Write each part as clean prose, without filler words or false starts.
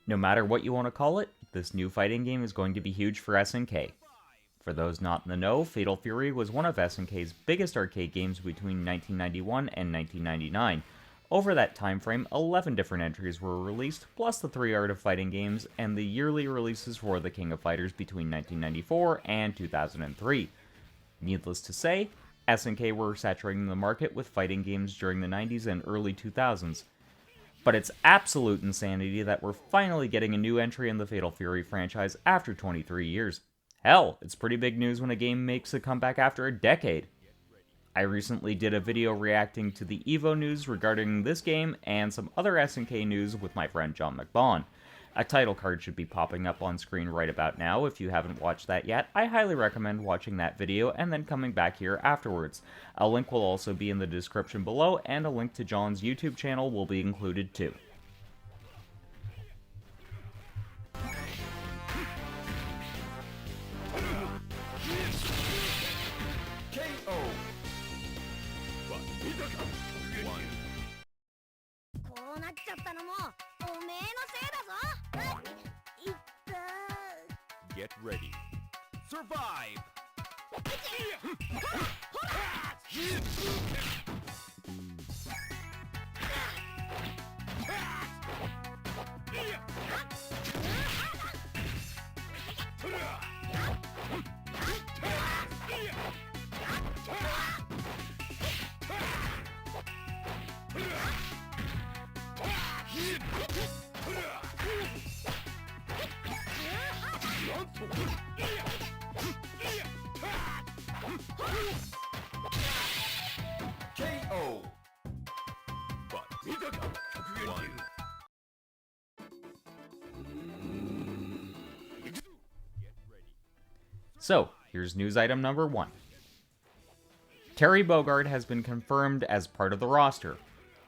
No matter what you want to call it, this new fighting game is going to be huge for SNK. For those not in the know, Fatal Fury was one of SNK's biggest arcade games between 1991 and 1999. Over that time frame, 11 different entries were released, plus the 3 Art of Fighting games and the yearly releases for the King of Fighters between 1994 and 2003. Needless to say, SNK were saturating the market with fighting games during the 90s and early 2000s. But it's absolute insanity that we're finally getting a new entry in the Fatal Fury franchise after 23 years. Hell, it's pretty big news when a game makes a comeback after a decade. I recently did a video reacting to the EVO news regarding this game and some other SNK news with my friend John McBaugh. A title card should be popping up on screen right about now. If you haven't watched that yet, I highly recommend watching that video and then coming back here afterwards. A link will also be in the description below, and a link to John's YouTube channel will be included too. Get ready. Survive! KO! So, here's news item number 1. Terry Bogard has been confirmed as part of the roster.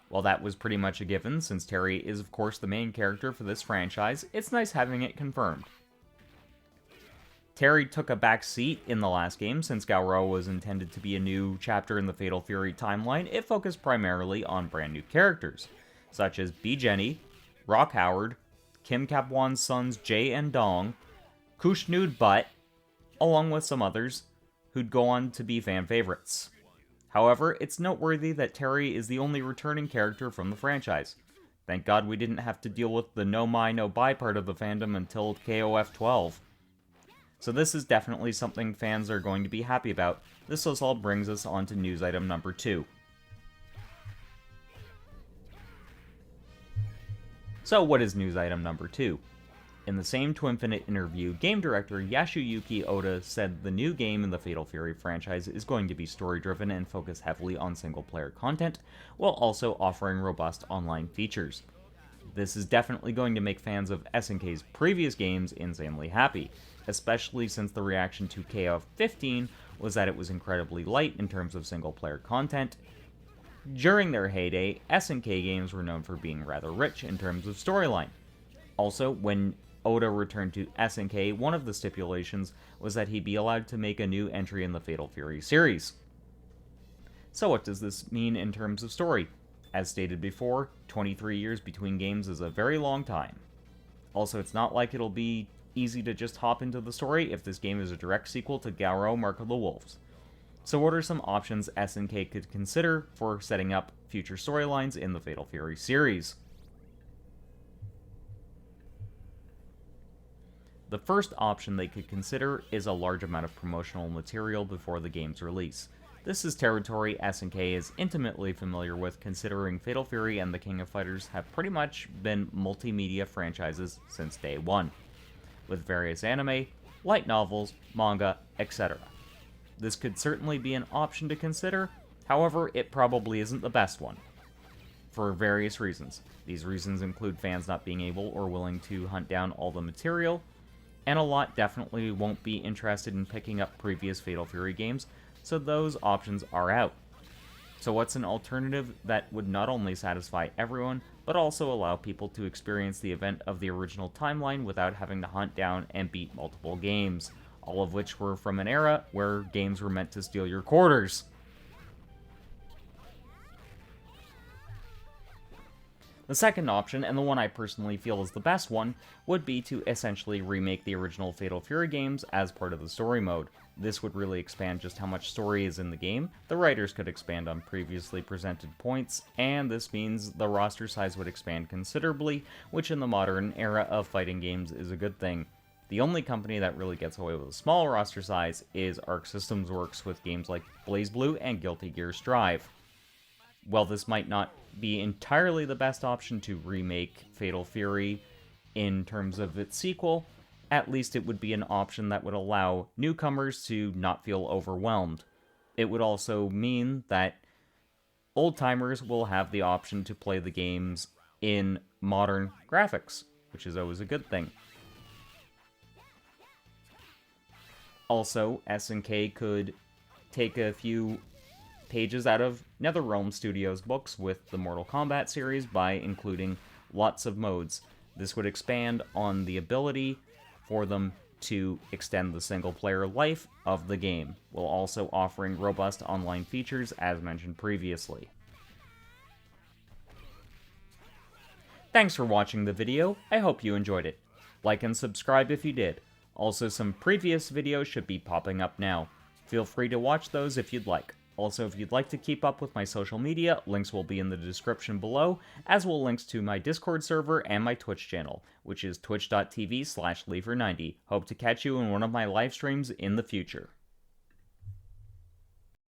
While that was pretty much a given, since Terry is of course the main character for this franchise, it's nice having it confirmed. Terry took a back seat in the last game. Since Godo was intended to be a new chapter in the Fatal Fury timeline, it focused primarily on brand new characters, such as B. Jenny, Rock Howard, Kim Kapwan's sons Jay and Dong, Kush Nude Butt, along with some others who'd go on to be fan favorites. However, it's noteworthy that Terry is the only returning character from the franchise. Thank God we didn't have to deal with the no mai no buy part of the fandom until KOF 12. So this is definitely something fans are going to be happy about. This all brings us on to news item number 2. So what is news item number 2? In the same Twinfinite interview, game director Yasuyuki Oda said the new game in the Fatal Fury franchise is going to be story-driven and focus heavily on single-player content, while also offering robust online features. This is definitely going to make fans of SNK's previous games insanely happy, especially since the reaction to KOF 15 was that it was incredibly light in terms of single-player content. During their heyday, SNK games were known for being rather rich in terms of storyline. Also, when Oda returned to SNK, one of the stipulations was that he'd be allowed to make a new entry in the Fatal Fury series. So what does this mean in terms of story? As stated before, 23 years between games is a very long time. Also, it's not like it'll be easy to just hop into the story if this game is a direct sequel to Godo Mark of the Wolves. So what are some options SNK could consider for setting up future storylines in the Fatal Fury series? The first option they could consider is a large amount of promotional material before the game's release. This is territory SNK is intimately familiar with, considering Fatal Fury and the King of Fighters have pretty much been multimedia franchises since day one, with various anime, light novels, manga, etc. This could certainly be an option to consider, however, it probably isn't the best one, for various reasons. These reasons include fans not being able or willing to hunt down all the material, and a lot definitely won't be interested in picking up previous Fatal Fury games, so those options are out. So what's an alternative that would not only satisfy everyone, but also allow people to experience the event of the original timeline without having to hunt down and beat multiple games, all of which were from an era where games were meant to steal your quarters? The second option, and the one I personally feel is the best one, would be to essentially remake the original Fatal Fury games as part of the story mode. This would really expand just how much story is in the game, the writers could expand on previously presented points, and this means the roster size would expand considerably, which in the modern era of fighting games is a good thing. The only company that really gets away with a small roster size is Arc Systems Works with games like BlazBlue and Guilty Gear Strive. While this might not be entirely the best option to remake Fatal Fury in terms of its sequel, at least it would be an option that would allow newcomers to not feel overwhelmed. It would also mean that old-timers will have the option to play the games in modern graphics, which is always a good thing. Also, SNK could take a few pages out of NetherRealm Studios' books with the Mortal Kombat series by including lots of modes. This would expand on the ability for them to extend the single-player life of the game, while also offering robust online features as mentioned previously. Thanks for watching the video, I hope you enjoyed it. Like and subscribe if you did. Also, some previous videos should be popping up now. Feel free to watch those if you'd like. Also, if you'd like to keep up with my social media, links will be in the description below, as will links to my Discord server and my Twitch channel, which is twitch.tv/Leafer90. Hope to catch you in one of my live streams in the future.